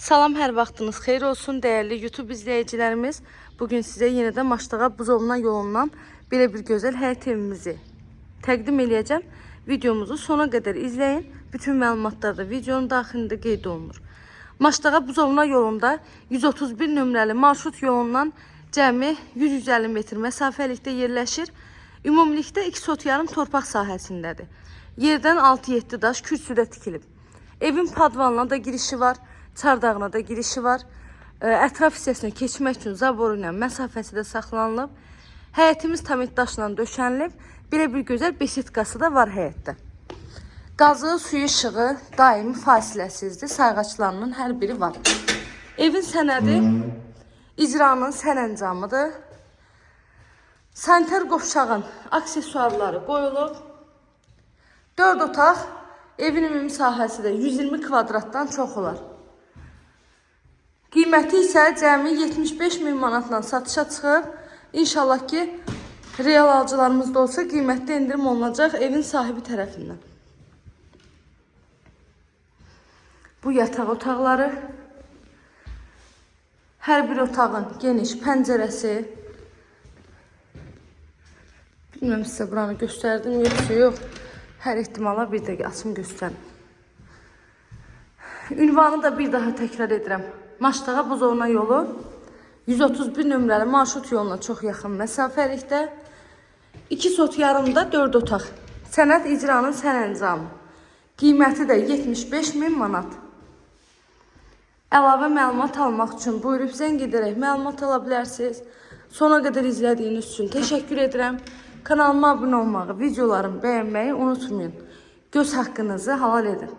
Salam, hər vaxtınız xeyir olsun dəyərli YouTube izləyicilərimiz. Bugün sizə yenədən Maştağa Buzovna yolundan belə bir gözəl həyət evimizi təqdim eləyəcəm. Videomuzu sona qədər izləyin. Bütün məlumatlar da videonun daxilində qeyd olunur. Maştağa Buzovna yolunda 131 nömrəli marşrut yolundan cəmi 100-150 metr məsafəlikdə yerləşir. Ümumilikdə 2 sot yarım torpaq sahəsindədir. Yerdən 6-7 daş kürsüdə tikilib. Evin padvanına da girişi var. Çardağına da girişi var. Ətraf hissəsinə keçmək üçün zaboru ilə məsafəsi də saxlanılıb. Həyətimiz tamit daşla döşənilib. Belə bir gözəl besetkası da var həyətdə. Qazı, suyu, işığı daimi fasiləsizdir. Sayğaçlarının hər biri var. Evin sənədi icranın sərəncamıdır. Sanitar qovşağın aksesuarları qoyulub. 4 otaq, evin ümumi sahəsi də 120 kvadratdan çox olar. Qiyməti isə cəmi 75.000 manatla satışa çıxıb. İnşallah ki, real alıcılarımız da olsa qiymətli endirim olunacaq evin sahibi tərəfindən. Bu yataq otaqları. Hər bir otağın geniş pəncərəsi. Bilməm sizə buranı göstərdim, yoxsa yox. Hər ehtimala bir də açım göstərim. Ünvanı da bir daha təkrar edirəm. Maştağa Buzovna yolu 131 nömrəli marşrut yoluna çox yaxın məsafəlikdə. 2 sot yarımda 4 otaq. Sənəd icranın sərəncamı. Qiyməti də 75.000 manat. Əlavə məlumat almaq üçün buyurub zəng edərək məlumat ala bilərsiniz. Sona qədər izlədiyiniz üçün təşəkkür edirəm. Kanalıma abunə olmağı, videolarımı bəyənməyi unutmayın. Göz haqqınızı halal edin.